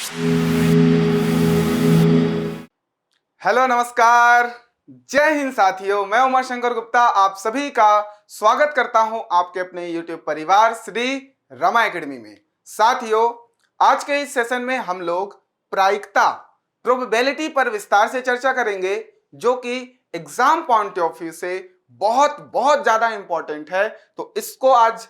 Hello नमस्कार, जय हिंद साथियों। मैं उमा शंकर गुप्ता आप सभी का स्वागत करता हूं आपके अपने YouTube परिवार श्री रमा एकेडमी में। साथियों, आज के इस सेशन में हम लोग प्रायिकता प्रोबेबिलिटी पर विस्तार से चर्चा करेंगे, जो कि एग्जाम पॉइंट ऑफ व्यू से बहुत बहुत ज्यादा इंपॉर्टेंट है। तो इसको आज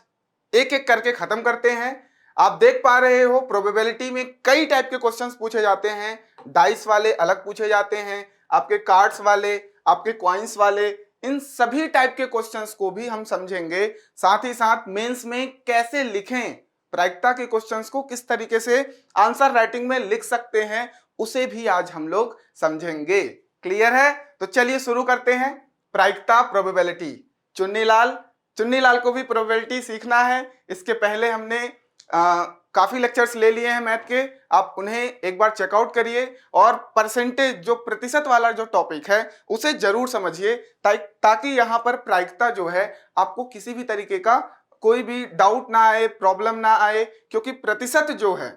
एक एक करके खत्म करते हैं। आप देख पा रहे हो, प्रोबेबिलिटी में कई टाइप के क्वेश्चंस पूछे जाते हैं। डाइस वाले अलग पूछे जाते हैं, आपके कार्ड्स वाले, आपके कॉइन्स वाले, इन सभी टाइप के क्वेश्चंस को भी हम समझेंगे। साथ ही साथ मेंस में कैसे लिखें, प्रायिकता के क्वेश्चंस को किस तरीके से आंसर राइटिंग में लिख सकते हैं, उसे भी आज हम लोग समझेंगे। क्लियर है? तो चलिए शुरू करते हैं। प्रायिकता प्रोबेबिलिटी। चुन्नीलाल को भी प्रोबेबिलिटी सीखना है। इसके पहले हमने काफी लेक्चर्स ले लिए हैं मैथ के, आप उन्हें एक बार चेकआउट करिए और परसेंटेज जो प्रतिशत वाला जो टॉपिक है उसे जरूर समझिए, ताकि यहाँ पर प्रायिकता जो है आपको किसी भी तरीके का कोई भी डाउट ना आए, प्रॉब्लम ना आए, क्योंकि प्रतिशत जो है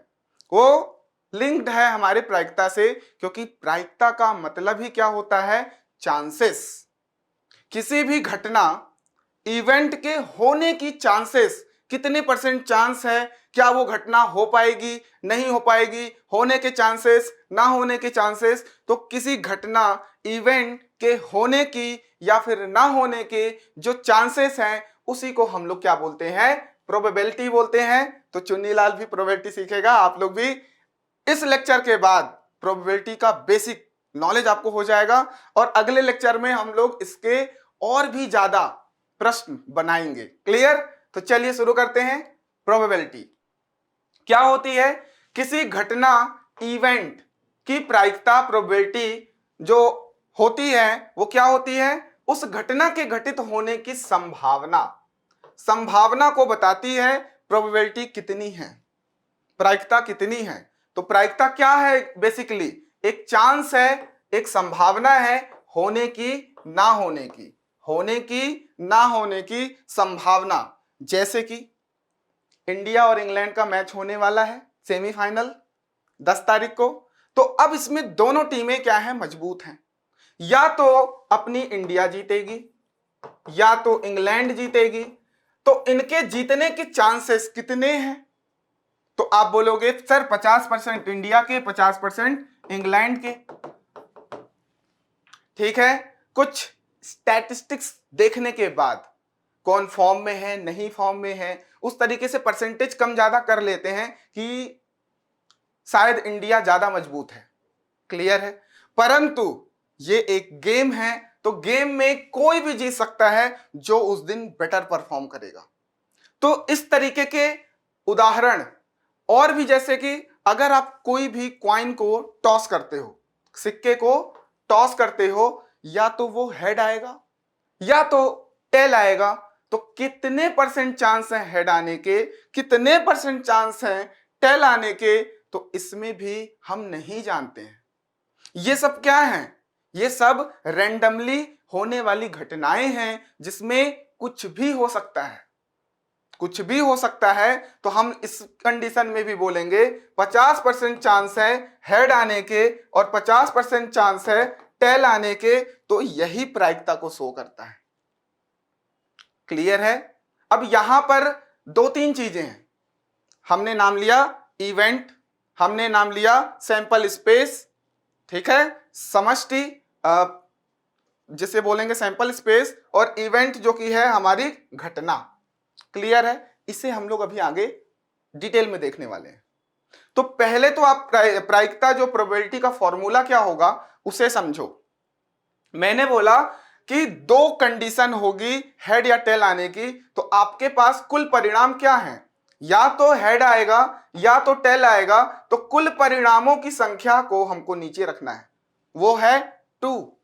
वो लिंक्ड है हमारे प्रायिकता से। क्योंकि प्रायिकता का मतलब ही क्या होता है? चांसेस। किसी भी घटना, इवेंट के होने की चांसेस, कितने परसेंट चांस है, क्या वो घटना हो पाएगी, नहीं हो पाएगी, होने के चांसेस, ना होने के चांसेस। तो किसी घटना, इवेंट के होने की या फिर ना होने के जो चांसेस हैं, उसी को हम लोग क्या बोलते हैं? प्रोबेबिलिटी बोलते हैं। तो चुन्नीलाल भी प्रोबेबिलिटी सीखेगा, आप लोग भी इस लेक्चर के बाद प्रोबेबिलिटी का बेसिक नॉलेज आपको हो जाएगा। और अगले लेक्चर में हम लोग इसके और भी ज्यादा प्रश्न बनाएंगे। क्लियर? तो चलिए शुरू करते हैं। प्रोबेबिलिटी क्या होती है? किसी घटना, इवेंट की प्रायिकता, प्रोबेबिलिटी जो होती है वो क्या होती है? उस घटना के घटित होने की संभावना को बताती है। प्रोबेबिलिटी कितनी है, प्रायिकता कितनी है। तो प्रायिकता क्या है? बेसिकली एक चांस है, एक संभावना है होने की, ना होने की, होने की ना होने की संभावना। जैसे कि इंडिया और इंग्लैंड का मैच होने वाला है, सेमीफाइनल 10 तारीख को। तो अब इसमें दोनों टीमें क्या है? मजबूत हैं। या तो अपनी इंडिया जीतेगी या तो इंग्लैंड जीतेगी। तो इनके जीतने के चांसेस कितने हैं? तो आप बोलोगे सर 50% इंडिया के, 50% इंग्लैंड के। ठीक है, कुछ स्टैटिस्टिक्स देखने के बाद कौन फॉर्म में है, नहीं फॉर्म में है, उस तरीके से परसेंटेज कम ज्यादा कर लेते हैं कि शायद इंडिया ज्यादा मजबूत है। क्लियर है? परंतु ये एक गेम है, तो गेम में कोई भी जीत सकता है जो उस दिन बेटर परफॉर्म करेगा। तो इस तरीके के उदाहरण और भी, जैसे कि अगर आप कोई भी कॉइन को टॉस करते हो, सिक्के को टॉस करते हो, या तो वो हेड आएगा या तो टेल आएगा। तो कितने परसेंट चांस है हेड आने के, कितने परसेंट चांस है टेल आने के, तो इसमें भी हम नहीं जानते हैं। ये सब क्या है? ये सब रैंडमली होने वाली घटनाएं हैं, जिसमें कुछ भी हो सकता है, कुछ भी हो सकता है। तो हम इस कंडीशन में भी बोलेंगे 50% चांस है हेड आने के और 50% चांस है टेल आने के। तो यही प्रायिकता को शो करता है। क्लियर है? अब यहां पर दो तीन चीजें हैं। हमने नाम लिया इवेंट, हमने नाम लिया सैंपल स्पेस। ठीक है, समष्टि जिसे बोलेंगे सैंपल स्पेस, और इवेंट जो कि है हमारी घटना। क्लियर है? इसे हम लोग अभी आगे डिटेल में देखने वाले हैं। तो पहले तो आप प्रायिकता जो प्रोबेबिलिटी का फॉर्मूला क्या होगा उसे समझो। मैंने बोला कि दो कंडीशन होगी हेड या टेल आने की। तो आपके पास कुल परिणाम क्या है? या तो हेड आएगा या तो टेल आएगा। तो कुल परिणामों की संख्या को हमको नीचे रखना है, वो है 2।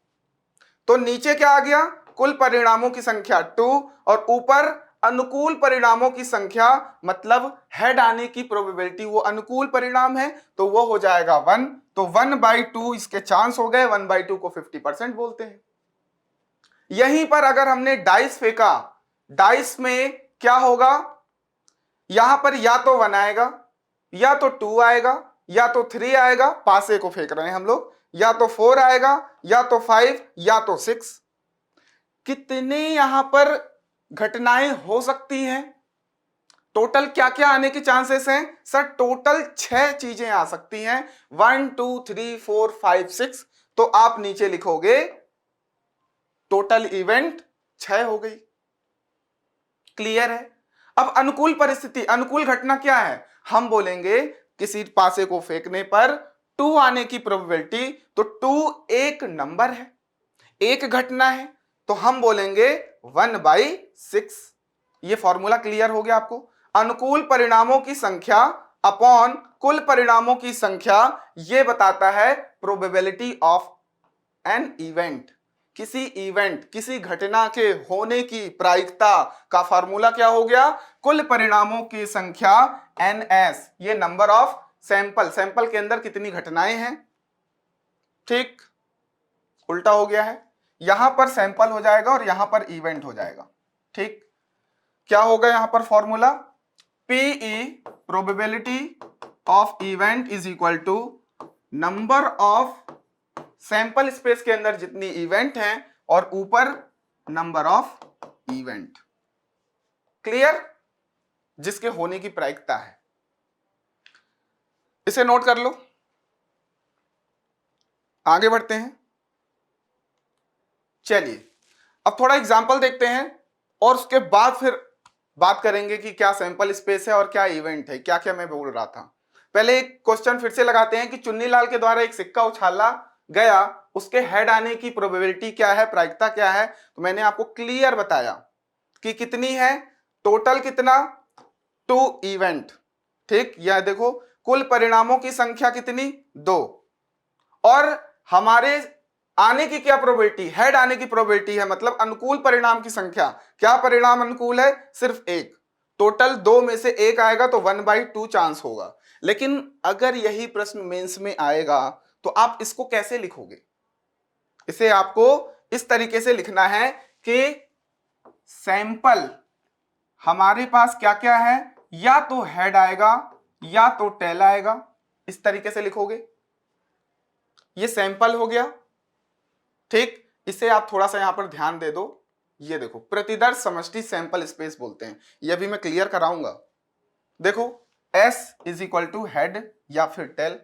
तो नीचे क्या आ गया? कुल परिणामों की संख्या 2, और ऊपर अनुकूल परिणामों की संख्या, मतलब हेड आने की प्रोबेबिलिटी, वो अनुकूल परिणाम है तो वो हो जाएगा 1। तो 1/2 इसके चांस हो गए। 1/2 को 50% बोलते हैं। यहीं पर अगर हमने डाइस फेंका, डाइस में क्या होगा? यहां पर या तो 1 आएगा या तो 2 आएगा या तो 3 आएगा, पासे को फेंक रहे हैं हम लोग, या तो 4 आएगा, या तो 5, या तो 6। कितने यहां पर घटनाएं हो सकती हैं? टोटल क्या क्या आने के चांसेस हैं सर? टोटल 6 चीजें आ सकती हैं, 1 2 3 4 5 6। तो आप नीचे लिखोगे टोटल इवेंट 6 हो गई। क्लियर है? अब अनुकूल परिस्थिति, अनुकूल घटना क्या है? हम बोलेंगे किसी पासे को फेंकने पर 2 आने की प्रोबेबिलिटी, तो 2 एक नंबर है, एक घटना है, तो हम बोलेंगे 1/6। ये फॉर्मूला क्लियर हो गया आपको? अनुकूल परिणामों की संख्या अपॉन कुल परिणामों की संख्या, यह बताता है प्रोबेबिलिटी ऑफ एन इवेंट। किसी इवेंट, किसी घटना के होने की प्रायिकता का फार्मूला क्या हो गया? कुल परिणामों की संख्या NS, ये नंबर ऑफ सैंपल, सैंपल के अंदर कितनी घटनाएं हैं। ठीक, उल्टा हो गया है, यहां पर सैंपल हो जाएगा और यहां पर इवेंट हो जाएगा। ठीक, क्या होगा यहां पर formula? PE probability of event is equal to number of sample space के अंदर जितनी इवेंट हैं और ऊपर नंबर ऑफ इवेंट। क्लियर? जिसके होने की प्रायिकता है। इसे नोट कर लो, आगे बढ़ते हैं। चलिए अब थोड़ा एग्जांपल देखते हैं और उसके बाद फिर बात करेंगे कि क्या सैंपल स्पेस है और क्या इवेंट है, क्या क्या मैं बोल रहा था। पहले एक क्वेश्चन फिर से लगाते हैं कि चुन्नीलाल के द्वारा एक सिक्का उछाला गया, उसके हेड आने की प्रोबेबिलिटी क्या है, प्रायिकता क्या है? तो मैंने आपको क्लियर बताया कि कितनी है, टोटल कितना, 2 इवेंट। ठीक, यह देखो कुल परिणामों की संख्या कितनी, 2, और हमारे आने की क्या प्रोबेबिलिटी, हेड आने की प्रोबेबिलिटी है, मतलब अनुकूल परिणाम की संख्या। क्या परिणाम अनुकूल है? सिर्फ एक। टोटल 2 में से एक आएगा तो 1/2 चांस होगा। लेकिन अगर यही प्रश्न मेंस में आएगा तो आप इसको कैसे लिखोगे? इसे आपको इस तरीके से लिखना है कि सैंपल हमारे पास क्या क्या है, या तो हेड आएगा या तो टेल आएगा, इस तरीके से लिखोगे। ये सैंपल हो गया। ठीक, इसे आप थोड़ा सा यहां पर ध्यान दे दो। ये देखो प्रतिदर्श समष्टि सैंपल स्पेस बोलते हैं, यह भी मैं क्लियर कराऊंगा। देखो S is equal to head या फिर टेल।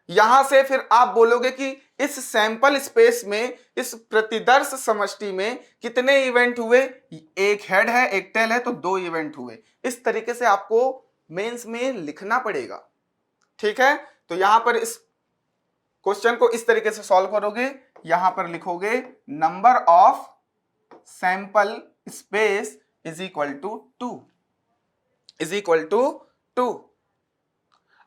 यहां से फिर आप बोलोगे कि इस सैंपल स्पेस में, इस प्रतिदर्श समष्टि में कितने इवेंट हुए, एक हेड है एक टेल है, तो 2 इवेंट हुए। इस तरीके से आपको मेंस में लिखना पड़ेगा। ठीक है, तो यहां पर इस क्वेश्चन को इस तरीके से सॉल्व करोगे, यहां पर लिखोगे number of sample space is equal to 2, is equal to 2।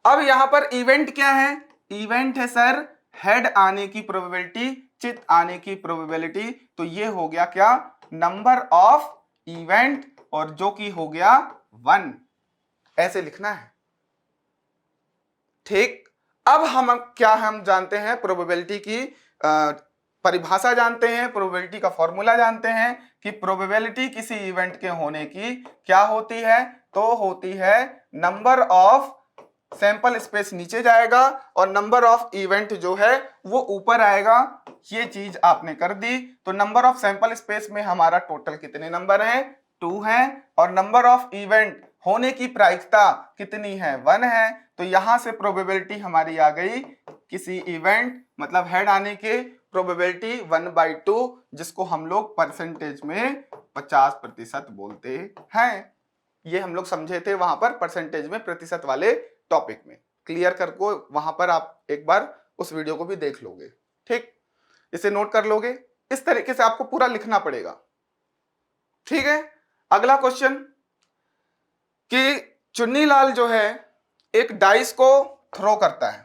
अब यहां पर इवेंट क्या है? इवेंट है सर हेड आने की प्रोबेबिलिटी, चित आने की प्रोबेबिलिटी। तो ये हो गया क्या, नंबर ऑफ इवेंट, और जो कि हो गया 1, ऐसे लिखना है। ठीक, अब हम जानते हैं प्रोबेबिलिटी की परिभाषा जानते हैं, प्रोबेबिलिटी का फॉर्मूला जानते हैं कि प्रोबेबिलिटी किसी इवेंट के होने की क्या होती है? तो होती है नंबर ऑफ सैंपल स्पेस नीचे जाएगा और नंबर ऑफ इवेंट जो है वो ऊपर आएगा। ये चीज आपने कर दी। तो नंबर ऑफ सैंपल स्पेस में हमारा टोटल कितने नंबर हैं? 2 हैं, और नंबर ऑफ इवेंट होने की प्रायिकता कितनी है? 1 है। तो यहां से प्रोबेबिलिटी हमारी आ गई किसी इवेंट, मतलब हेड आने के प्रोबेबिलिटी 1/2, जिसको हम लोग परसेंटेज में 50% बोलते हैं। ये हम लोग समझे थे वहां पर परसेंटेज में, प्रतिशत वाले टॉपिक में। क्लियर कर को वहां पर आप एक बार उस वीडियो को भी देख लोगे। ठीक, इसे नोट कर लोगे। इस तरीके से आपको पूरा लिखना पड़ेगा। ठीक है, अगला क्वेश्चन कि चुन्नीलाल जो है एक डाइस को थ्रो करता है।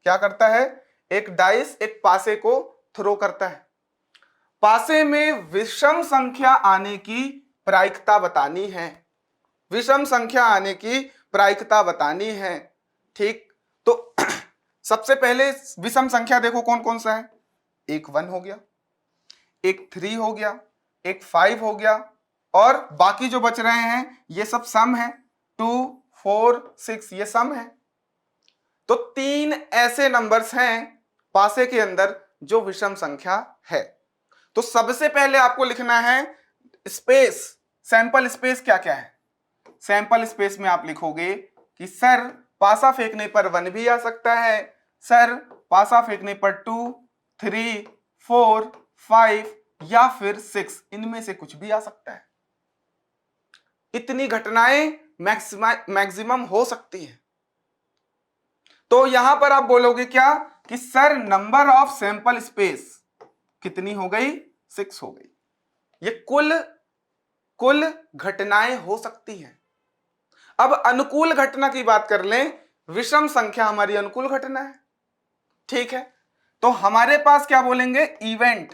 क्या करता है? एक डाइस, एक पासे को थ्रो करता है। पासे में विषम संख्या आने की प्रायिकता बतानी है, विषम संख्या आने की प्रायिकता बतानी है। ठीक, तो सबसे पहले विषम संख्या देखो कौन कौन सा है। एक 1 हो गया, एक 3 हो गया, एक 5 हो गया, और बाकी जो बच रहे हैं ये सब सम है। 2 4 6 ये सम है। तो 3 ऐसे नंबर्स हैं पासे के अंदर जो विषम संख्या है। तो सबसे पहले आपको लिखना है स्पेस, सैंपल स्पेस क्या क्या है। सैंपल स्पेस में आप लिखोगे कि सर पासा फेंकने पर 1 भी आ सकता है, सर पासा फेंकने पर 2, 3, 4, 5 या फिर 6, इनमें से कुछ भी आ सकता है। इतनी घटनाएं मैक्सिमम हो सकती हैं। तो यहां पर आप बोलोगे क्या कि sir number of sample space कितनी हो गई, 6 हो गई। ये कुल घटनाएं हो सकती हैं। अब अनुकूल घटना की बात कर लें, विषम संख्या हमारी अनुकूल घटना है, ठीक है। तो हमारे पास क्या बोलेंगे, इवेंट।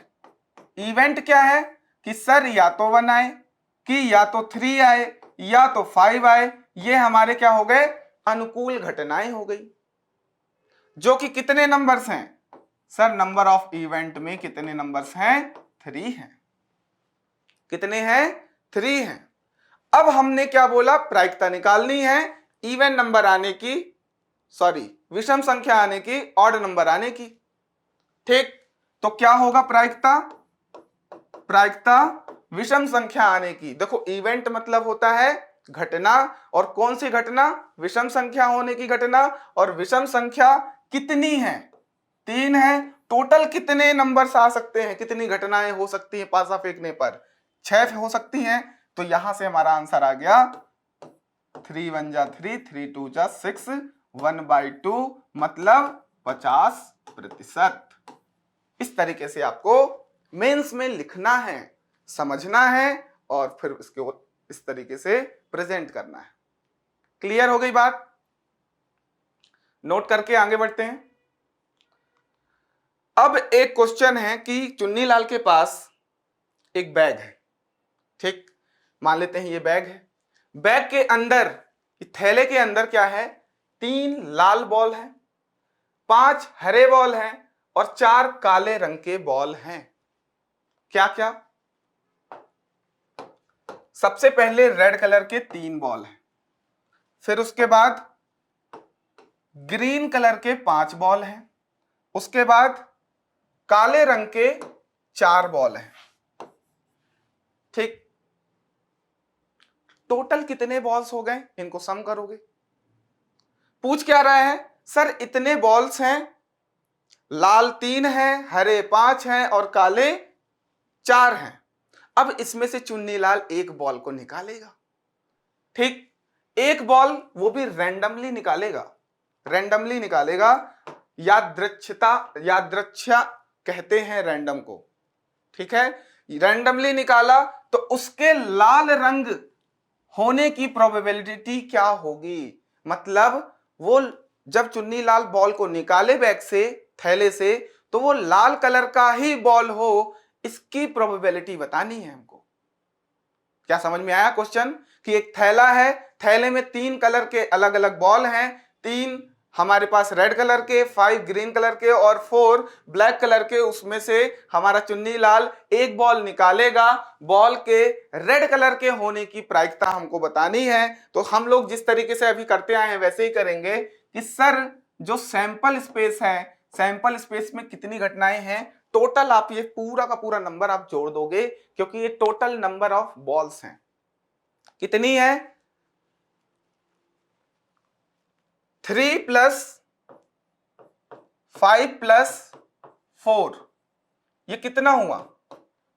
इवेंट क्या है कि सर या तो 1 आए, कि या तो 3 आए, या तो 5 आए, ये हमारे क्या हो गए, अनुकूल घटनाएं हो गई। जो कि कितने नंबर्स हैं, सर नंबर ऑफ इवेंट में कितने नंबर्स हैं, 3 हैं। कितने हैं, 3 हैं। अब हमने क्या बोला, प्रायिकता निकालनी है इवन नंबर आने की, सॉरी विषम संख्या आने की, ऑड नंबर आने की, ठीक। तो क्या होगा प्रायिकता, प्रायिकता विषम संख्या आने की। देखो इवेंट मतलब होता है घटना, और कौन सी घटना, विषम संख्या होने की घटना। और विषम संख्या कितनी है, 3 है। टोटल कितने नंबर्स आ सकते हैं, कितनी घटनाएं हो सकती हैं पासा फेंकने पर, 6 हो सकती हैं। तो यहां से हमारा आंसर आ गया 3 1 जा 3, 3 2 जा 6, 1/2 मतलब 50%। इस तरीके से आपको मेंस में लिखना है, समझना है, और फिर इसको इस तरीके से प्रेजेंट करना है। क्लियर हो गई बात, नोट करके आगे बढ़ते हैं। अब एक क्वेश्चन है कि चुन्नीलाल के पास एक बैग है, ठीक। मान लेते हैं ये बैग है। बैग के अंदर, थैले के अंदर क्या है, 3 लाल बॉल हैं, 5 हरे बॉल हैं और 4 काले रंग के बॉल हैं। क्या क्या, सबसे पहले रेड कलर के 3 बॉल हैं, फिर उसके बाद ग्रीन कलर के 5 बॉल हैं, उसके बाद काले रंग के 4 बॉल हैं, ठीक। टोटल कितने बॉल्स हो गए, इनको सम करोगे। पूछ क्या रहा है, सर इतने बॉल्स हैं, लाल 3 हैं, हरे 5 हैं और काले 4 हैं। अब इसमें से चुन्नीलाल एक बॉल को निकालेगा, ठीक। एक बॉल वो भी रैंडमली निकालेगा, रैंडमली निकालेगा। यादृच्छा कहते हैं रैंडम को, ठीक है। रैंडमली निकाला तो उसके लाल रंग होने की प्रोबेबिलिटी क्या होगी, मतलब वो जब चुन्नीलाल बॉल को निकाले बैग से, थैले से, तो वो लाल कलर का ही बॉल हो, इसकी प्रोबेबिलिटी बतानी है हमको। क्या समझ में आया क्वेश्चन, कि एक थैला है, थैले में 3 कलर के अलग अलग बॉल हैं, 3 हमारे पास रेड कलर के, 5 ग्रीन कलर के और 4 ब्लैक कलर के। उसमें से हमारा चुन्नीलाल एक बॉल निकालेगा, बॉल के रेड कलर के होने की प्रायिकता हमको बतानी है। तो हम लोग जिस तरीके से अभी करते आए हैं वैसे ही करेंगे कि सर जो सैंपल स्पेस है, सैंपल स्पेस में कितनी घटनाएं हैं, टोटल आप ये पूरा का पूरा नंबर आप जोड़ दोगे, क्योंकि ये टोटल नंबर ऑफ बॉल्स हैं। कितनी है, 3 + 5 + 4, ये कितना हुआ,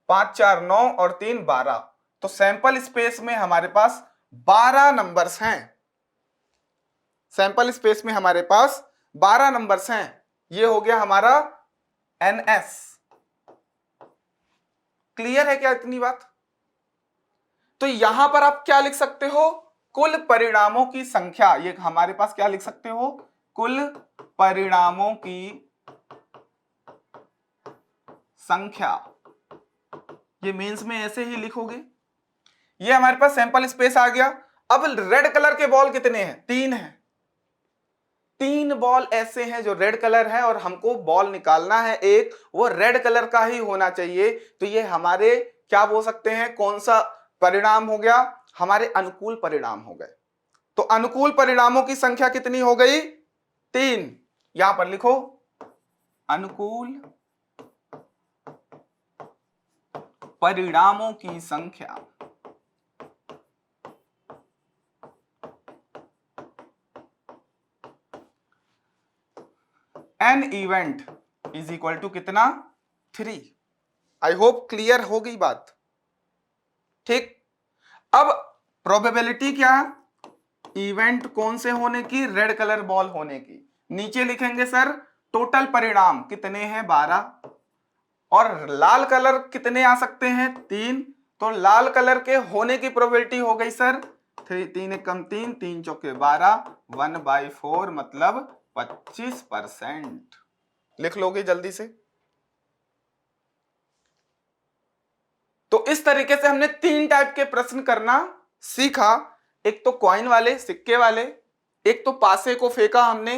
5 4 9 और 3 12। तो सैंपल स्पेस में हमारे पास 12 नंबर्स हैं, सैंपल स्पेस में हमारे पास 12 नंबर्स हैं। ये हो गया हमारा NS। क्लियर है क्या इतनी बात। तो यहां पर आप क्या लिख सकते हो, कुल परिणामों की संख्या। ये हमारे पास क्या लिख सकते हो, कुल परिणामों की संख्या। ये मेंस में ऐसे ही लिखोगे। ये हमारे पास सैंपल स्पेस आ गया। अब रेड कलर के बॉल कितने हैं, 3 हैं। 3 बॉल ऐसे हैं जो रेड कलर है और हमको बॉल निकालना है एक, वो रेड कलर का ही होना चाहिए। तो ये हमारे क्या बोल सकते हैं, कौन सा परिणाम हो गया, हमारे अनुकूल परिणाम हो गए। तो अनुकूल परिणामों की संख्या कितनी हो गई, 3, यहां पर लिखो अनुकूल परिणामों की संख्या। N event is equal to कितना? 3। आई होप क्लियर हो गई बात। ठीक, अब प्रोबेबिलिटी क्या? इवेंट कौन से होने की? रेड कलर बॉल होने की। नीचे लिखेंगे सर टोटल परिणाम कितने हैं? 12। और लाल कलर कितने आ सकते हैं? 3। तो लाल कलर के होने की प्रोबेबिलिटी हो गई सर 3 कम 3, 3 चौके 12, 1/4 मतलब 25%। लिख लोगे जल्दी से? तो इस तरीके से हमने 3 टाइप के प्रश्न करना सीखा। एक तो कॉइन वाले, सिक्के वाले, एक तो पासे को फेंका हमने,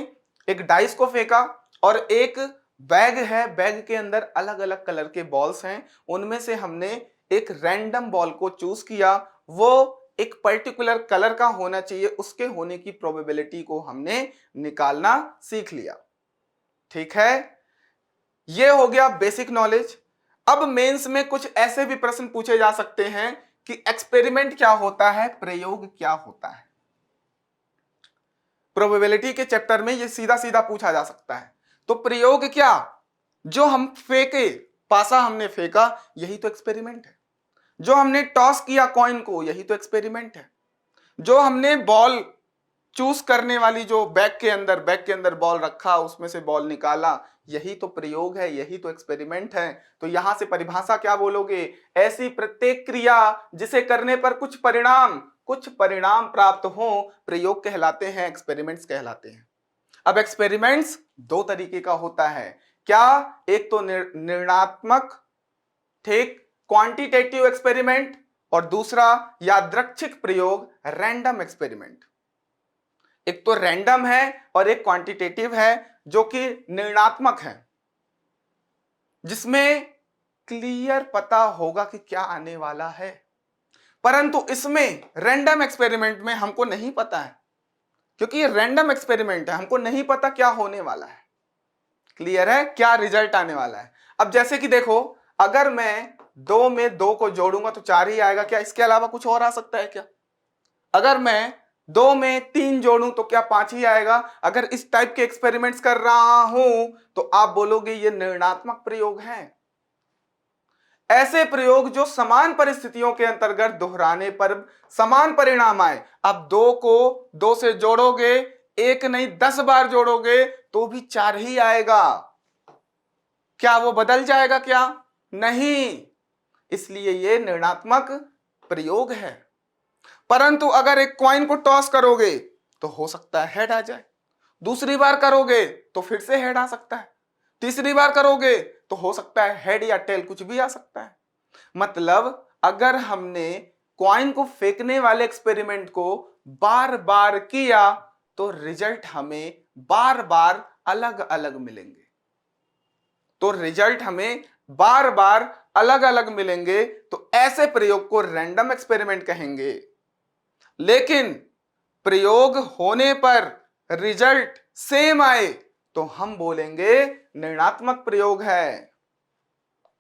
एक डाइस को फेंका, और एक बैग है, बैग के अंदर अलग अलग कलर के बॉल्स हैं, उनमें से हमने एक रैंडम बॉल को चूज किया, वो एक पर्टिकुलर कलर का होना चाहिए, उसके होने की प्रोबेबिलिटी को हमने निकालना सीख लिया। ठीक है, ये हो गया बेसिक नॉलेज। अब मेंस में कुछ ऐसे भी प्रश्न पूछे जा सकते हैं कि एक्सपेरिमेंट क्या होता है, प्रयोग क्या होता है। प्रोबेबिलिटी के चैप्टर में ये सीधा सीधा पूछा जा सकता है। तो प्रयोग क्या? जो हम फेंके, पासा हमने फेंका, यही तो एक्सपेरिमेंट है। जो हमने टॉस किया कॉइन को, यही तो एक्सपेरिमेंट है। जो हमने बॉल चूज करने वाली, जो बैग के अंदर बॉल रखा, उसमें से बॉल निकाला, यही तो प्रयोग है, यही तो एक्सपेरिमेंट है। तो यहां से परिभाषा क्या बोलोगे? ऐसी प्रत्येक क्रिया जिसे करने पर कुछ परिणाम प्राप्त हो, प्रयोग कहलाते हैं, एक्सपेरिमेंट्स कहलाते हैं। अब एक्सपेरिमेंट्स दो तरीके का होता है। क्या? एक तो निर्णयात्मक, ठीक, क्वांटिटेटिव एक्सपेरिमेंट, और दूसरा यादृच्छिक प्रयोग, रैंडम एक्सपेरिमेंट। एक तो रैंडम है और एक क्वांटिटेटिव है, जो कि निर्णयात्मक है, जिसमें क्लियर पता होगा कि क्या आने वाला है। परंतु इसमें रैंडम एक्सपेरिमेंट में हमको नहीं पता है, क्योंकि ये रैंडम एक्सपेरिमेंट है, हमको नहीं पता क्या होने वाला है। क्लियर है? क्या रिजल्ट आने वाला है। अब जैसे कि देखो, अगर मैं 2 में 2 को जोड़ूंगा तो 4 ही आएगा, क्या इसके अलावा कुछ और आ सकता है क्या? अगर मैं 2 में 3 जोड़ूं तो क्या 5 ही आएगा? अगर इस टाइप के एक्सपेरिमेंट्स कर रहा हूं तो आप बोलोगे ये निर्णयात्मक प्रयोग है। ऐसे प्रयोग जो समान परिस्थितियों के अंतर्गत दोहराने पर समान परिणाम आए। अब 2 को 2 से जोड़ोगे, 1 नहीं 10 बार जोड़ोगे तो भी 4 ही आएगा। क्या वो बदल जाएगा? क्या नहीं। इसलिए ये निर्णयात्मक प्रयोग है। परंतु अगर एक कॉइन को टॉस करोगे तो हो सकता है हेड आ जाए, दूसरी बार करोगे तो फिर से हेड आ सकता है, तीसरी बार करोगे तो हो सकता है हेड या टेल, कुछ भी आ सकता है। मतलब अगर हमने कॉइन को फेंकने वाले एक्सपेरिमेंट को बार बार किया तो रिजल्ट हमें बार बार अलग अलग मिलेंगे। तो ऐसे प्रयोग को रैंडम एक्सपेरिमेंट कहेंगे। लेकिन प्रयोग होने पर रिजल्ट सेम आए तो हम बोलेंगे निर्णयात्मक प्रयोग है।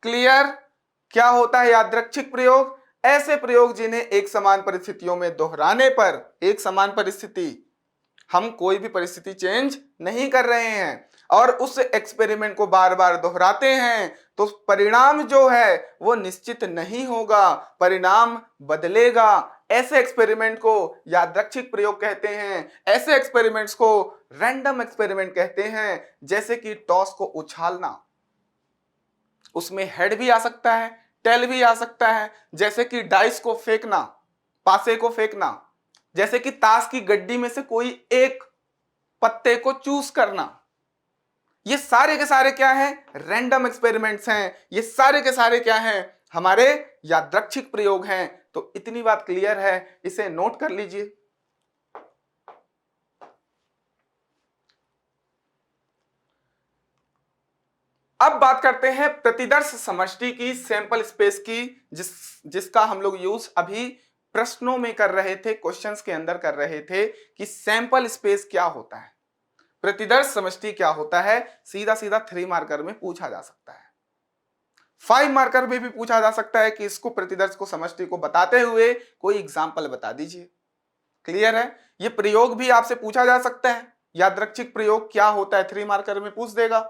क्लियर? क्या होता है यादृच्छिक प्रयोग? ऐसे प्रयोग जिन्हें एक समान परिस्थितियों में दोहराने पर, एक समान परिस्थिति, हम कोई भी परिस्थिति चेंज नहीं कर रहे हैं और उस एक्सपेरिमेंट को बार बार दोहराते हैं, तो परिणाम जो है वो निश्चित नहीं होगा, परिणाम बदलेगा। ऐसे एक्सपेरिमेंट को यादृच्छिक प्रयोग कहते हैं, ऐसे एक्सपेरिमेंट्स को रैंडम एक्सपेरिमेंट कहते हैं। जैसे कि टॉस को उछालना, उसमें हेड भी आ सकता है, टेल भी आ सकता है। जैसे कि डाइस को फेंकना, पासे को फेंकना, जैसे कि ताश की गड्डी में से कोई एक पत्ते को चूज करना। ये सारे के सारे क्या हैं? रैंडम एक्सपेरिमेंट्स हैं। ये सारे के सारे क्या हैं? हमारे यादृच्छिक प्रयोग हैं। तो इतनी बात क्लियर है, इसे नोट कर लीजिए। अब बात करते हैं प्रतिदर्श समष्टि की, सैंपल स्पेस की, जिसका हम लोग यूज अभी प्रश्नों में कर रहे थे, क्वेश्चंस के अंदर कर रहे थे कि सैंपल स्पेस क्या होता है। प्रतिदर्श समष्टि क्या होता है, सीधा सीधा 3 मार्कर में पूछा जा सकता है, 5 मार्कर में भी पूछा जा सकता है कि इसको प्रतिदर्श को समष्टि को बताते हुए कोई एग्जाम्पल बता दीजिए। क्लियर है? ये प्रयोग भी आपसे पूछा जा सकता है, यादृच्छिक प्रयोग क्या होता है 3 मार्कर में पूछ देगा,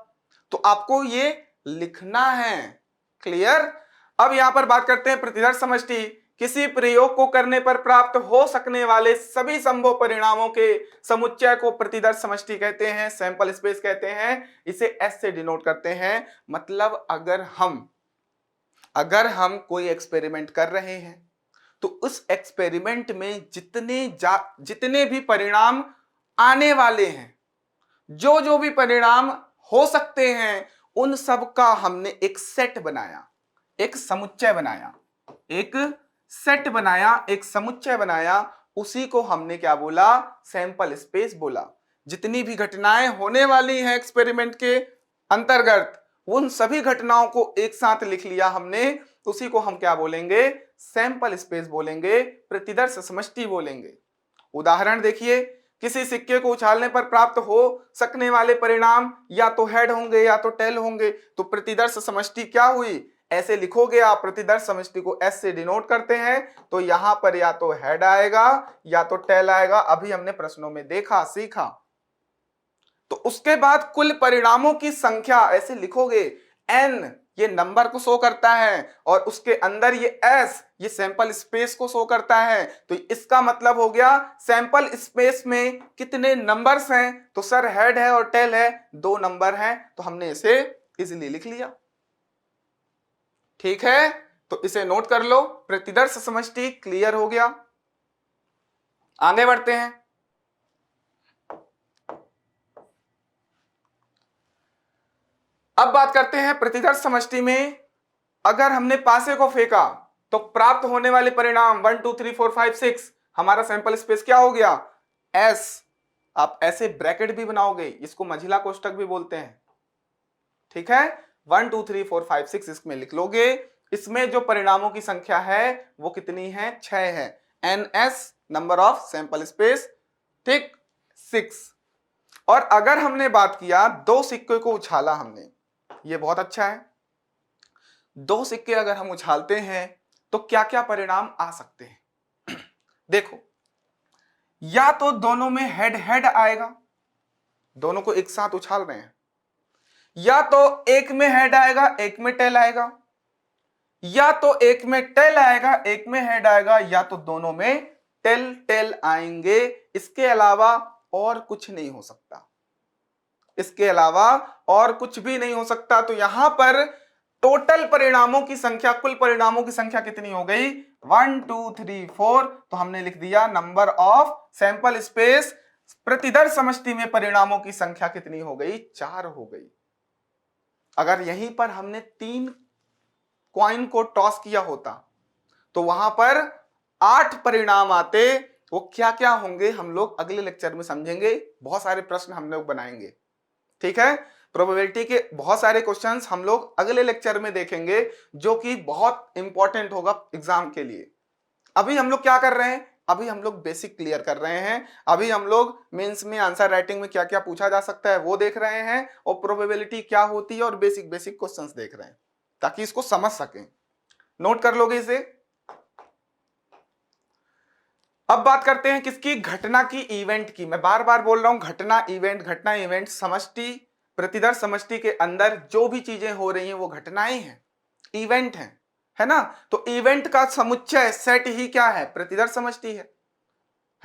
तो आपको ये लिखना है। क्लियर? अब यहां पर बात करते हैं प्रतिदर्श समष्टि। किसी प्रयोग को करने पर प्राप्त हो सकने वाले सभी संभव परिणामों के समुच्चय को प्रतिदर्श समष्टि कहते हैं, सैंपल स्पेस कहते हैं। इसे एस से डिनोट करते हैं। मतलब अगर हम कोई एक्सपेरिमेंट कर रहे हैं तो उस एक्सपेरिमेंट में जितने भी परिणाम आने वाले हैं, जो भी परिणाम हो सकते हैं, उन सब का हमने एक सेट बनाया, एक समुच्चय बनाया, एक सेट बनाया, एक समुच्चय बनाया। उसी को हमने क्या बोला? सैंपल स्पेस बोला। जितनी भी घटनाएं होने वाली हैं एक्सपेरिमेंट के अंतर्गत, उन सभी घटनाओं को एक साथ लिख लिया हमने, उसी को हम क्या बोलेंगे? सैंपल स्पेस बोलेंगे, प्रतिदर्श समष्टि बोलेंगे। उदाहरण देखिए, किसी सिक्के को उछालने पर प्राप्त हो सकने वाले परिणाम या तो हेड होंगे या तो टेल होंगे, तो प्रतिदर्श समष्टि क्या हुई? ऐसे लिखोगे आप, प्रतिदर्श समष्टि को एस से डिनोट करते हैं, तो यहां पर या तो हेड आएगा या तो टेल आएगा। अभी हमने प्रश्नों में देखा, सीखा। तो उसके बाद कुल परिणामों की संख्या ऐसे लिखोगे, एन ये नंबर को शो करता है और उसके अंदर ये एस ये सैंपल स्पेस को शो करता है। तो इसका मतलब हो गया सैंपल स्पेस में कितने नंबर्स हैं? तो सर हेड है और टेल है, 2 नंबर हैं, तो हमने इसे इजीली लिख लिया। ठीक है, तो इसे नोट कर लो, प्रतिदर्श समष्टि क्लियर हो गया। आगे बढ़ते हैं। अब बात करते हैं प्रतिदर्श समष्टि में अगर हमने पासे को फेंका तो प्राप्त होने वाले परिणाम 1 2 3 4 5 6, हमारा सैंपल स्पेस क्या हो गया? एस। आप ऐसे ब्रैकेट भी बनाओगे, इसको मंझिला कोष्ठक भी बोलते हैं। ठीक है, 1 2 3 4 5 6 इसमें लिख लोगे। इसमें जो परिणामों की संख्या है वो कितनी है? 6 है। N s number of sample space, ठीक, 6। और अगर हमने बात किया 2 सिक्के को उछाला हमने, ये बहुत अच्छा है। 2 सिक्के अगर हम उछालते हैं तो क्या क्या परिणाम आ सकते हैं? देखो, या तो दोनों में हेड हेड आएगा, दोनों को एक साथ उछाल रहे हैं, या तो एक में हेड आएगा एक में टेल आएगा, या तो एक में टेल आएगा एक में हेड आएगा, या तो दोनों में टेल टेल आएंगे। इसके अलावा और कुछ नहीं हो सकता, इसके अलावा और कुछ भी नहीं हो सकता। तो यहां पर टोटल परिणामों की संख्या, कुल परिणामों की संख्या कितनी हो गई? 1 2 3 4। तो हमने लिख दिया नंबर ऑफ सैंपल स्पेस। प्रतिदर्श समष्टि में परिणामों की संख्या कितनी हो गई? 4 हो गई। अगर यहीं पर हमने 3 कॉइन को टॉस किया होता तो वहां पर 8 परिणाम आते। वो क्या क्या होंगे हम लोग अगले लेक्चर में समझेंगे, बहुत सारे प्रश्न हम लोग बनाएंगे। ठीक है, प्रोबेबिलिटी के बहुत सारे क्वेश्चंस हम लोग अगले लेक्चर में देखेंगे जो कि बहुत इंपॉर्टेंट होगा एग्जाम के लिए। अभी हम लोग क्या कर रहे हैं? अभी हम लोग बेसिक क्लियर कर रहे हैं। अभी हम लोग मेंस में आंसर राइटिंग में क्या क्या पूछा जा सकता है वो देख रहे हैं, और प्रोबेबिलिटी क्या होती है और बेसिक बेसिक क्वेश्चंस देख रहे हैं ताकि इसको समझ सकें। नोट कर लोगे इसे। अब बात करते हैं किसकी? घटना की, इवेंट की। मैं बार बार बोल रहा हूं घटना इवेंट, घटना इवेंट। समष्टि, प्रतिदर्श समष्टि के अंदर जो भी चीजें हो रही हैं वो घटनाएं हैं, इवेंट हैं, है ना? तो इवेंट का समुच्चय सेट ही क्या है? प्रतिदर्श समष्टि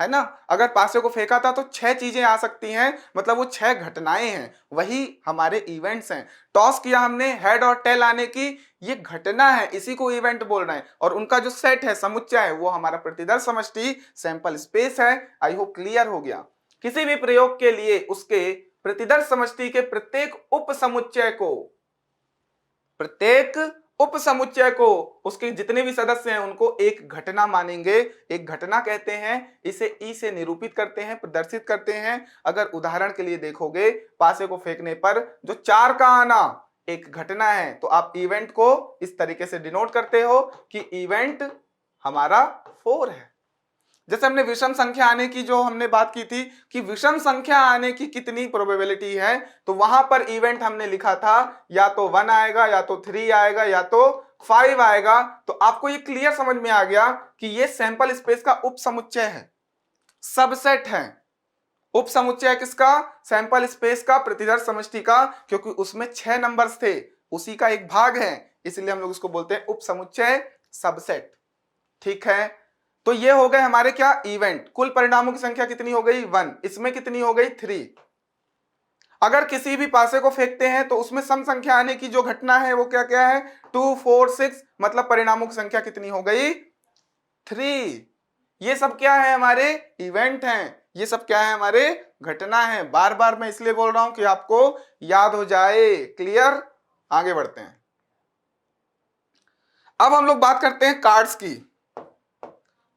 है ना? अगर पासे को फेंका था तो 6 चीजें आ सकती हैं, मतलब वो 6 घटनाएं हैं, वही हमारे इवेंट्स हैं। टॉस किया हमने, हेड और टेल आने की, ये घटना है, इसी को इवेंट बोल रहे हैं। और उनका जो सेट है, समुच्चय है, वो हमारा प्रतिदर्श समष्टि सैंपल स्पेस है। आई होप क्लियर हो गया। किसी भी प्रयोग के लिए उसके प्रतिदर्श समष्टि के प्रत्येक उप समुच्चय को उसके जितने भी सदस्य हैं उनको एक घटना मानेंगे, एक घटना कहते हैं। इसे ई से निरूपित करते हैं, प्रदर्शित करते हैं। अगर उदाहरण के लिए देखोगे, पासे को फेंकने पर जो 4 का आना एक घटना है, तो आप इवेंट को इस तरीके से डिनोट करते हो कि इवेंट हमारा 4 है। जैसे हमने विषम संख्या आने की जो हमने बात की थी कि विषम संख्या आने की कितनी प्रोबेबिलिटी है, तो वहां पर इवेंट हमने लिखा था या तो 1 आएगा, या तो 3 आएगा, या तो 5 आएगा। तो आपको ये क्लियर समझ में आ गया कि ये सैंपल स्पेस का उप समुच्चय है, सबसेट है। उप समुच्चय किसका? सैंपल स्पेस का, प्रतिदर्श समष्टि का, क्योंकि उसमें 6 नंबर्स थे, उसी का एक भाग है, इसलिए हम लोग इसको बोलते हैं उप समुच्चय, सबसेट। ठीक है, तो ये हो गए हमारे क्या? इवेंट। कुल परिणामों की संख्या कितनी हो गई? 1। इसमें कितनी हो गई? 3। अगर किसी भी पासे को फेंकते हैं तो उसमें सम संख्या आने की जो घटना है वो क्या क्या है? 2, 4, 6, मतलब परिणामों की संख्या कितनी हो गई? 3। ये सब क्या है? हमारे इवेंट हैं। ये सब क्या है? हमारे घटना है। बार बार मैं इसलिए बोल रहा हूं कि आपको याद हो जाए। क्लियर? आगे बढ़ते हैं। अब हम लोग बात करते हैं कार्ड्स की,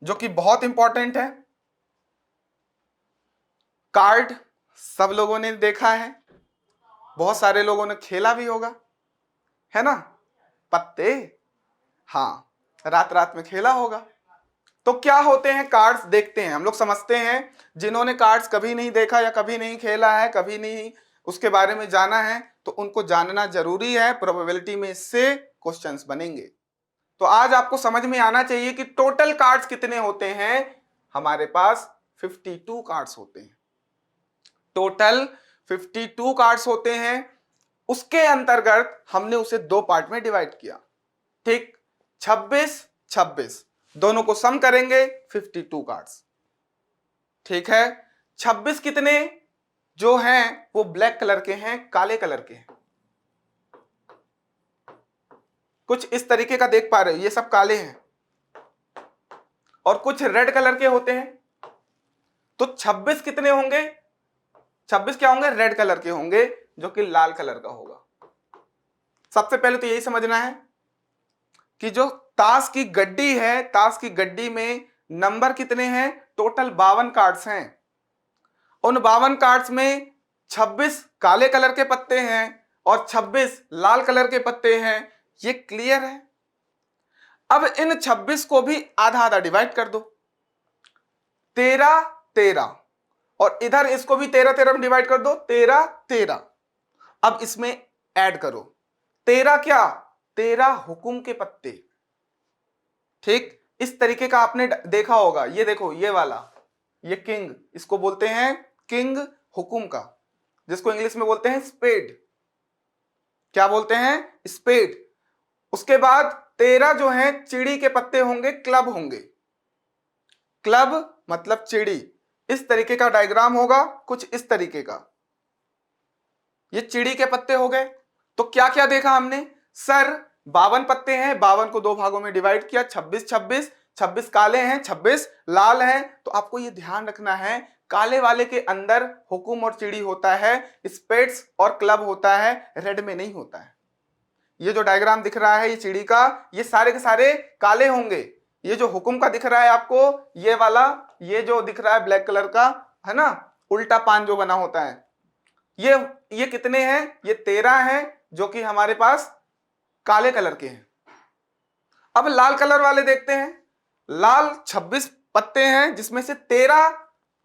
जो कि बहुत इंपॉर्टेंट है। कार्ड सब लोगों ने देखा है, बहुत सारे लोगों ने खेला भी होगा, है ना? पत्ते, हाँ, रात रात में खेला होगा। तो क्या होते हैं कार्ड्स? देखते हैं, हम लोग समझते हैं। जिन्होंने कार्ड्स कभी नहीं देखा या कभी नहीं खेला है, कभी नहीं उसके बारे में जाना है, तो उनको जानना जरूरी है। प्रोबेबिलिटी में इससे क्वेश्चंस बनेंगे। तो आज आपको समझ में आना चाहिए कि टोटल कार्ड्स कितने होते हैं। हमारे पास 52 कार्ड्स होते हैं। टोटल 52 कार्ड्स होते हैं। उसके अंतर्गत हमने उसे 2 पार्ट में डिवाइड किया। ठीक, 26, 26 दोनों को सम करेंगे 52 कार्ड्स। ठीक है, 26 कितने जो हैं वो ब्लैक कलर के हैं, काले कलर के हैं। कुछ इस तरीके का देख पा रहे हो, ये सब काले हैं, और कुछ रेड कलर के होते हैं। तो 26 कितने होंगे? 26 क्या होंगे? रेड कलर के होंगे, जो कि लाल कलर का होगा। सबसे पहले तो यही समझना है कि जो ताश की गड्डी है, ताश की गड्डी में नंबर कितने हैं? टोटल 52 कार्ड्स हैं। उन 52 कार्ड्स में 26 काले कलर के पत्ते हैं और 26 लाल कलर के पत्ते हैं। ये क्लियर है? अब इन 26 को भी आधा आधा डिवाइड कर दो, 13, 13, और इधर इसको भी 13, 13 में डिवाइड कर दो, 13, 13। अब इसमें ऐड करो 13 क्या? 13 हुकुम के पत्ते। ठीक, इस तरीके का आपने देखा होगा। ये देखो, ये वाला, ये किंग, इसको बोलते हैं किंग हुकुम का, जिसको इंग्लिश में बोलते हैं स्पेड। क्या बोलते हैं? स्पेड। उसके बाद 13 जो है चिड़ी के पत्ते होंगे, क्लब होंगे। क्लब मतलब चिड़ी। इस तरीके का डायग्राम होगा, कुछ इस तरीके का। ये चिड़ी के पत्ते हो गए। तो क्या क्या देखा हमने? सर 52 पत्ते हैं, 52 को 2 भागों में डिवाइड किया, 26, 26, 26 काले हैं, 26 लाल हैं। तो आपको ये ध्यान रखना है, काले वाले के अंदर हुकुम और चिड़ी होता है, स्पेड्स और क्लब होता है, रेड में नहीं होता है। ये जो डायग्राम दिख रहा है ये चिड़ी का, ये सारे के सारे काले होंगे। ये जो हुकुम का दिख रहा है आपको, ये वाला, ये जो दिख रहा है ब्लैक कलर का, है ना, उल्टा पान जो बना होता है, ये कितने हैं? ये 13 हैं, जो कि हमारे पास काले कलर के हैं। अब लाल कलर वाले देखते हैं। लाल 26 पत्ते हैं, जिसमें से 13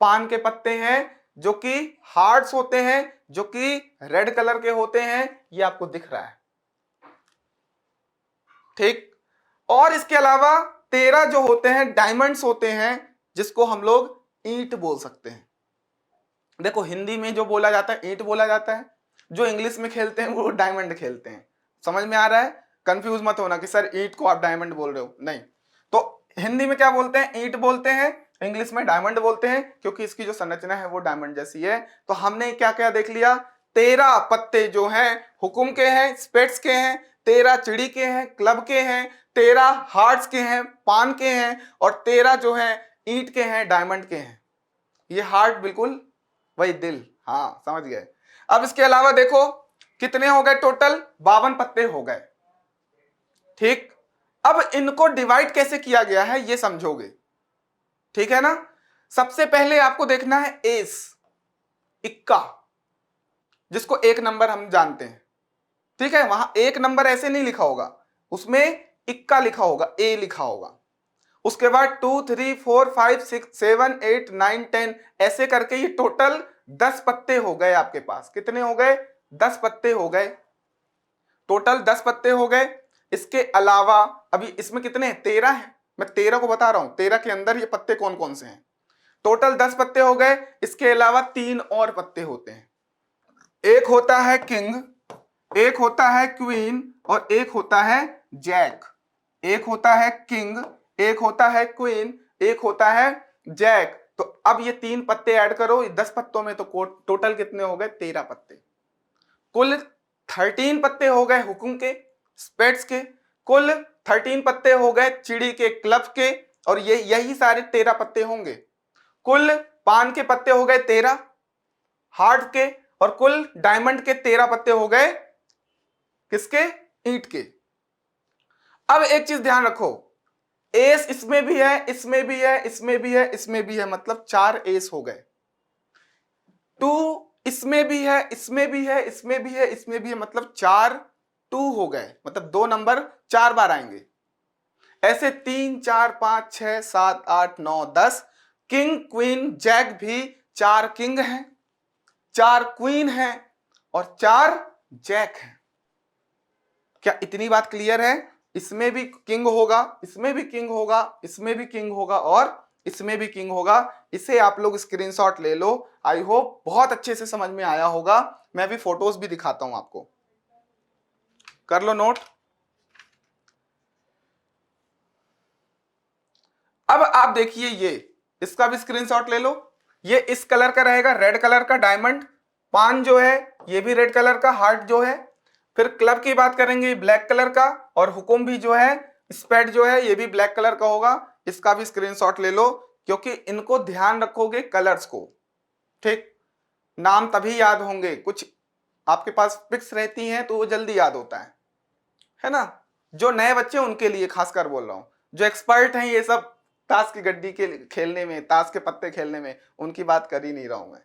पान के पत्ते हैं, जो कि हार्ट्स होते हैं, जो कि रेड कलर के होते हैं। ये आपको दिख रहा है। ठीक, और इसके अलावा 13 जो होते हैं डायमंड्स होते हैं, जिसको हम लोग ईंट बोल सकते हैं। देखो, हिंदी में जो बोला जाता है ईंट बोला जाता है, जो इंग्लिश में खेलते हैं वो डायमंड खेलते हैं। समझ में आ रहा है? कंफ्यूज मत होना कि सर ईंट को आप डायमंड बोल रहे हो, नहीं। तो हिंदी में क्या बोलते हैं? ईंट बोलते हैं, इंग्लिश में डायमंड बोलते हैं, क्योंकि इसकी जो संरचना है वो डायमंड जैसी है। तो हमने क्या क्या देख लिया? 13 पत्ते जो हैं हुकुम के हैं, स्पेट्स के हैं, 13 चिड़ी के हैं, क्लब के हैं, 13 हार्ट्स के हैं, पान के हैं, और 13 जो है ईंट के हैं, डायमंड के हैं। ये हार्ट बिल्कुल वही दिल, हाँ समझ गए। अब इसके अलावा देखो कितने हो गए? टोटल 52 पत्ते हो गए। ठीक, अब इनको डिवाइड कैसे किया गया है ये समझोगे, ठीक है ना? सबसे पहले आपको देखना है एस, इक्का, जिसको 1 नंबर हम जानते हैं। ठीक है, वहां 1 नंबर ऐसे नहीं लिखा होगा, उसमें इक्का लिखा होगा, ए लिखा होगा। उसके बाद 2 3 4 5 6 7 8 9 10 ऐसे करके ये टोटल 10 पत्ते हो गए आपके पास। कितने हो गए? 10 पत्ते हो गए, टोटल 10 पत्ते हो गए। इसके अलावा अभी इसमें कितने हैं? 13 है। मैं 13 को बता रहा हूं, 13 के अंदर ये पत्ते कौन कौन से हैं। टोटल 10 पत्ते हो गए। इसके अलावा 3 और पत्ते होते हैं। एक होता है किंग, एक होता है क्वीन और एक होता है जैक। एक होता है किंग, एक होता है क्वीन, एक होता है जैक। तो अब ये 3 पत्ते ऐड करो 10 पत्तों में, तो टोटल कितने हो गए? 13 पत्ते। कुल 13 पत्ते हो गए हुकुम के, स्पेड्स के। कुल 13 पत्ते हो गए चिड़ी के, क्लब के, और ये यही सारे 13 पत्ते होंगे। कुल पान के पत्ते हो गए 13 हार्ट के, और कुल डायमंड के 13 पत्ते हो गए किसके? ईंट के। अब एक चीज ध्यान रखो, एस इसमें भी है, इसमें भी है, इसमें भी है, इसमें भी है, मतलब 4 एस हो गए। 2 इसमें भी है, इसमें भी है, इसमें भी है, इसमें भी है, मतलब 4 2 हो गए, मतलब 2 नंबर 4 बार आएंगे। ऐसे 3 4 5 6 7 8 9 10 किंग क्वीन जैक भी 4 किंग हैं, 4 क्वीन हैं और 4 जैक हैं। क्या इतनी बात क्लियर है? इसमें भी किंग होगा, इसमें भी किंग होगा, इसमें भी किंग होगा और इसमें भी किंग होगा। इसे आप लोग स्क्रीनशॉट ले लो। आई होप बहुत अच्छे से समझ में आया होगा। मैं भी फोटोज भी दिखाता हूं आपको, कर लो नोट। अब आप देखिए, ये इसका भी स्क्रीनशॉट ले लो। ये इस कलर का रहेगा, रेड कलर का डायमंड। पान जो है ये भी रेड कलर का, हार्ट जो है। फिर क्लब की बात करेंगे, ब्लैक कलर का, और हुकुम भी जो है, स्पेड जो है, ये भी ब्लैक कलर का होगा। इसका भी स्क्रीनशॉट ले लो, क्योंकि इनको ध्यान रखोगे कलर्स को, ठीक? नाम तभी याद होंगे, कुछ आपके पास पिक्स रहती हैं तो वो जल्दी याद होता है ना। जो नए बच्चे उनके लिए खासकर बोल रहा हूं, जो एक्सपर्ट हैं ये सब ताश की गड्डी के खेलने में, ताश के पत्ते खेलने में, उनकी बात कर ही नहीं रहा हूं मैं।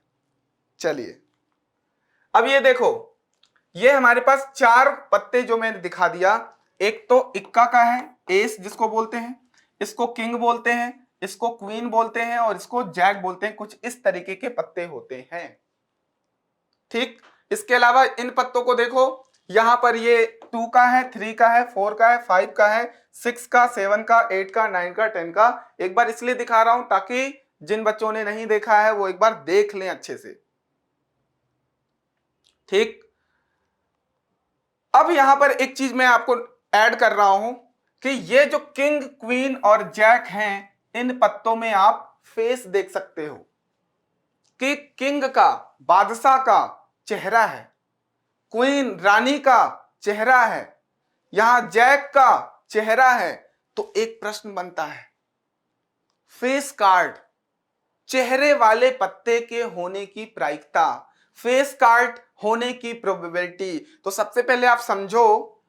चलिए अब ये देखो, ये हमारे पास 4 पत्ते जो मैंने दिखा दिया। एक तो इक्का का है, एस जिसको बोलते हैं, इसको किंग बोलते हैं, इसको क्वीन बोलते हैं और इसको जैक बोलते हैं। कुछ इस तरीके के पत्ते होते हैं, ठीक। इसके अलावा इन पत्तों को देखो, यहां पर ये 2 का है, 3 का है, 4 का है, 5 का है, 6 का, 7 का, 8 का, 9 का, 10 का। एक बार इसलिए दिखा रहा हूं ताकि जिन बच्चों ने नहीं देखा है वो एक बार देख लें अच्छे से, ठीक। अब यहां पर एक चीज मैं आपको ऐड कर रहा हूं कि ये जो किंग क्वीन और जैक हैं, इन पत्तों में आप फेस देख सकते हो कि किंग का, बादशाह का चेहरा है, क्वीन रानी का चेहरा है, यहां जैक का चेहरा है। तो एक प्रश्न बनता है, फेस कार्ड, चेहरे वाले पत्ते के होने की प्रायिकता, फेस कार्ड होने की प्रोबेबिलिटी। तो सबसे पहले आप समझो,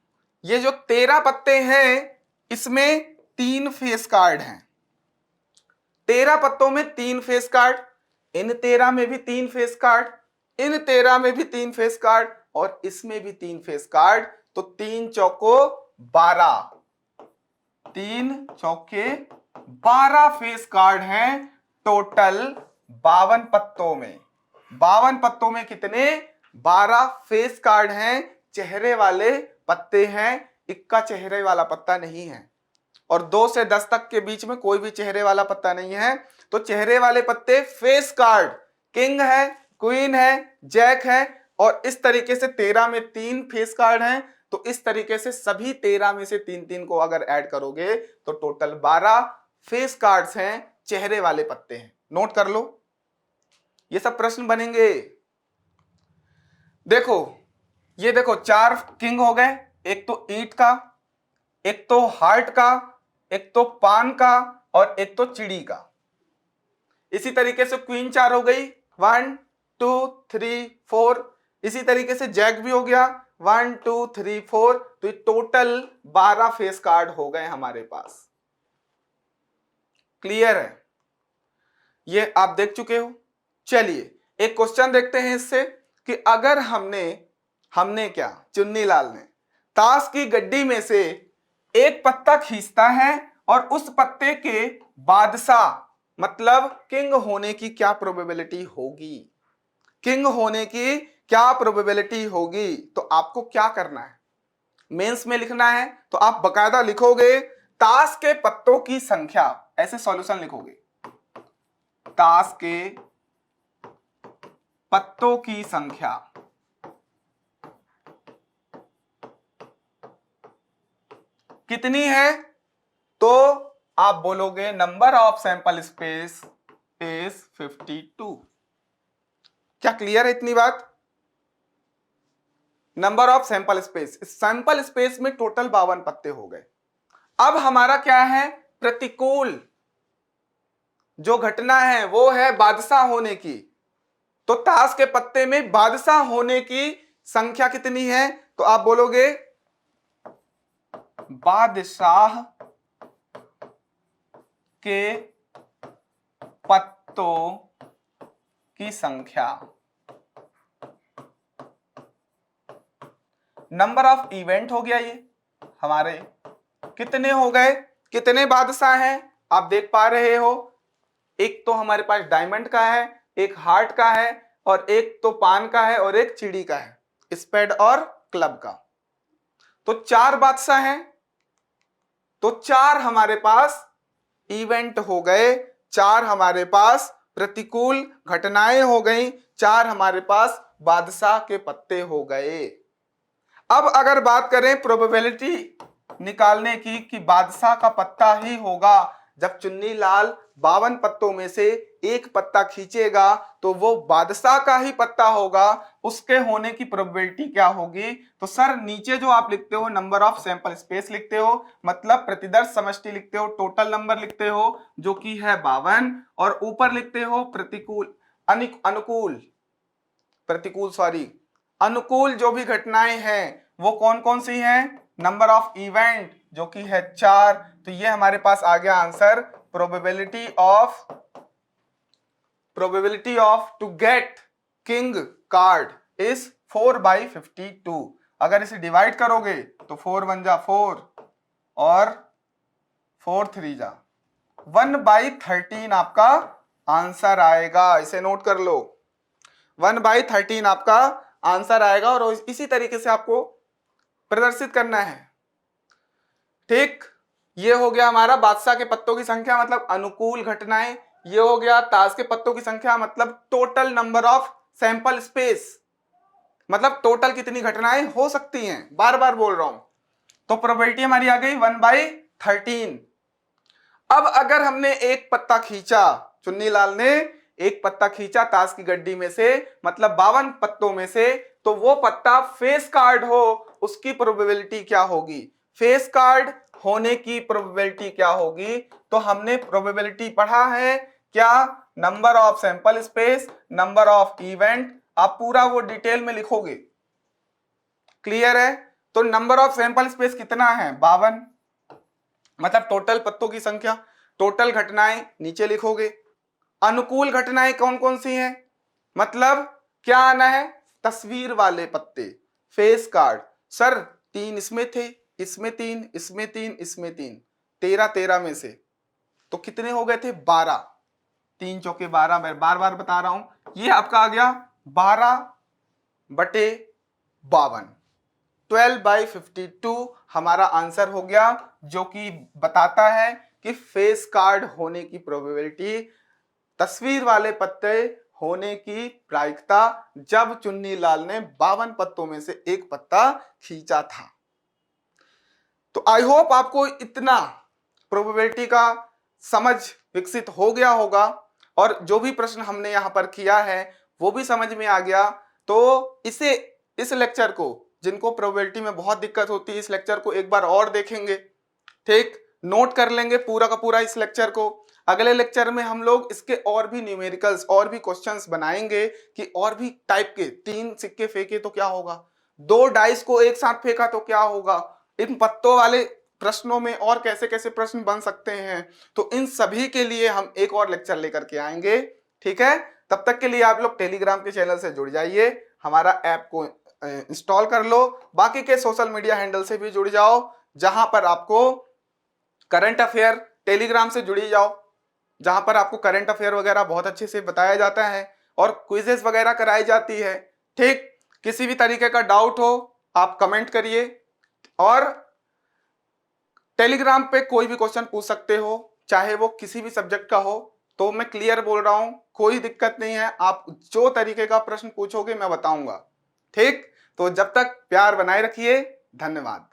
ये जो 13 पत्ते हैं इसमें 3 फेस कार्ड हैं। 13 पत्तों में 3 फेस कार्ड, इन 13 में भी 3 फेस कार्ड, इन 13 में भी 3 फेस कार्ड और इसमें भी 3 फेस कार्ड। तो 3 चौको 12, 3 चौके 12 फेस कार्ड हैं टोटल 52 पत्तों में। 52 पत्तों में कितने? 12 फेस कार्ड हैं, चेहरे वाले पत्ते हैं। इक्का चेहरे वाला पत्ता नहीं है और 2 से 10 तक के बीच में कोई भी चेहरे वाला पत्ता नहीं है। तो चेहरे वाले पत्ते फेस कार्ड, किंग है, क्वीन है, जैक है, और इस तरीके से 13 में 3 फेस कार्ड हैं। तो इस तरीके से सभी 13 में से 3-3 को अगर ऐड करोगे तो टोटल 12 फेस कार्ड्स हैं, चेहरे वाले पत्ते हैं। नोट कर लो, ये सब प्रश्न बनेंगे। देखो, ये देखो 4 किंग हो गए, एक तो ईंट का, एक तो हार्ट का, एक तो पान का और एक तो चिड़ी का। इसी तरीके से क्वीन 4 हो गई, 1 2 3 4। इसी तरीके से जैक भी हो गया, 1 2 3 4। तो टोटल 12 फेस कार्ड हो गए हमारे पास। क्लियर है? ये आप देख चुके हो। चलिए एक क्वेश्चन देखते हैं इससे कि अगर हमने क्या, चुन्नी लाल ने ताश की गड्डी में से एक पत्ता खींचता है और उस पत्ते के बादशाह मतलब किंग होने की क्या प्रोबेबिलिटी होगी, किंग होने की क्या प्रोबेबिलिटी होगी। तो आपको क्या करना है, मेंस में लिखना है तो आप बकायदा लिखोगे ताश के पत्तों की संख्या, ऐसे सॉल्यूशन लिखोगे, ताश के पत्तों की संख्या कितनी है, तो आप बोलोगे number of sample space is 52। क्या क्लियर है इतनी बात? Number of sample space, sample space में टोटल 52 पत्ते हो गए। अब हमारा क्या है, प्रतिकूल जो घटना है वो है बादशाह होने की। तो ताश के पत्ते में बादशाह होने की संख्या कितनी है, तो आप बोलोगे बादशाह के पत्तों की संख्या। नंबर ऑफ इवेंट हो गया, ये हमारे कितने हो गए, कितने बादशाह हैं आप देख पा रहे हो, एक तो हमारे पास डायमंड का है, एक हार्ट का है, और एक तो पान का है, और एक चिड़ी का है, स्पेड और क्लब का। तो 4 बादशाह हैं, तो 4 हमारे पास इवेंट हो गए, 4 हमारे पास प्रतिकूल घटनाएं हो गई, 4 हमारे पास बादशाह के पत्ते हो गए। अब अगर बात करें प्रोबेबिलिटी निकालने की कि बादशाह का पत्ता ही होगा, जब चुन्नी लाल 52 पत्तों में से एक पत्ता खींचेगा तो वो बादशाह का ही पत्ता होगा, उसके होने की प्रोबेबिलिटी क्या होगी। तो सर नीचे जो आप लिखते हो नंबर ऑफ सैंपल स्पेस लिखते हो, मतलब प्रतिदर्श समष्टि लिखते हो, टोटल नंबर लिखते हो जो कि है 52, और ऊपर लिखते हो प्रतिकूल अनुकूल जो भी घटनाएं हैं वो कौन कौन सी हैं, नंबर ऑफ इवेंट जो कि है 4। तो ये हमारे पास आ गया answer, probability of to get king card is 4/52। अगर इसे डिवाइड करोगे तो 4 1 जा 4 और 4 3 जा 1/13 आपका आंसर आएगा। इसे नोट कर लो, 1/13 आपका आंसर आएगा, और इसी तरीके से आपको प्रदर्शित करना है। ठीक, ये हो गया हमारा बादशाह के पत्तों की संख्या मतलब अनुकूल घटनाएं, ये हो गया ताश के पत्तों की संख्या मतलब total number of sample space, मतलब टोटल कितनी घटनाएं हो सकती हैं, बार बार बोल रहा हूं। तो प्रोबेबिलिटी हमारी आ गई 1/13। अब अगर हमने एक पत्ता खींचा, चुन्नी लाल ने एक पत्ता खींचा ताश की गड्डी में से, मतलब 52 पत्तों में से, तो वो पत्ता फेस कार्ड हो, उसकी प्रोबेबिलिटी क्या होगी, फेस कार्ड होने की प्रोबेबिलिटी क्या होगी। तो हमने प्रोबेबिलिटी पढ़ा है क्या, number of sample space, number of event, आप पूरा वो डिटेल में लिखोगे, क्लियर है। तो नंबर ऑफ सैंपल स्पेस कितना है 52, मतलब टोटल पत्तों की संख्या, टोटल घटनाएं नीचे लिखोगे। अनुकूल घटनाएं कौन कौन सी हैं, मतलब क्या आना है, तस्वीर वाले पत्ते, फेस कार्ड। सर 3 इसमें थे, इसमें 3, इसमें 3, इसमें 3, 13 में से तो कितने हो गए थे 12, 3 चौके 12, मैं बार बार बता रहा हूं, ये आपका आ गया 12/52, 12/52 हमारा आंसर हो गया, जो कि बताता है कि फेस कार्ड होने की प्रोबेबिलिटी, तस्वीर वाले पत्ते होने की प्रायिकता, जब चुन्नी लाल ने 52 पत्तों में से एक पत्ता खींचा था। तो आई होप आपको इतना प्रोबेबिलिटी का समझ विकसित हो गया होगा, और जो भी प्रश्न हमने यहां पर किया है वो भी समझ में आ गया। तो इस लेक्चर को, जिनको प्रोबेबिलिटी में बहुत दिक्कत होती है, इस लेक्चर को एक बार और देखेंगे, ठीक, नोट कर लेंगे पूरा का पूरा इस लेक्चर को। अगले लेक्चर में हम लोग इसके और भी न्यूमेरिकल्स, और भी क्वेश्चंस बनाएंगे कि और भी टाइप के, 3 सिक्के फेंके तो क्या होगा, 2 डाइस को एक साथ फेंका तो क्या होगा, इन पत्तों वाले प्रश्नों में और कैसे कैसे प्रश्न बन सकते हैं। तो इन सभी के लिए हम एक और लेक्चर लेकर के आएंगे, ठीक है। तब तक के लिए आप लोग टेलीग्राम के चैनल से जुड़ जाइए, हमारा ऐप को इंस्टॉल कर लो, बाकी के सोशल मीडिया हैंडल से भी जुड़ जाओ, जहां पर आपको करंट अफेयर टेलीग्राम से जुड़ी जाओ, जहां पर आपको करंट अफेयर वगैरह बहुत अच्छे से बताया जाता है और क्विजेस वगैरह कराई जाती है। ठीक, किसी भी तरीके का डाउट हो आप कमेंट करिए और टेलीग्राम पे कोई भी क्वेश्चन पूछ सकते हो, चाहे वो किसी भी सब्जेक्ट का हो। तो मैं क्लियर बोल रहा हूं, कोई दिक्कत नहीं है, आप जो तरीके का प्रश्न पूछोगे मैं बताऊंगा। ठीक, तो जब तक प्यार बनाए रखिए, धन्यवाद।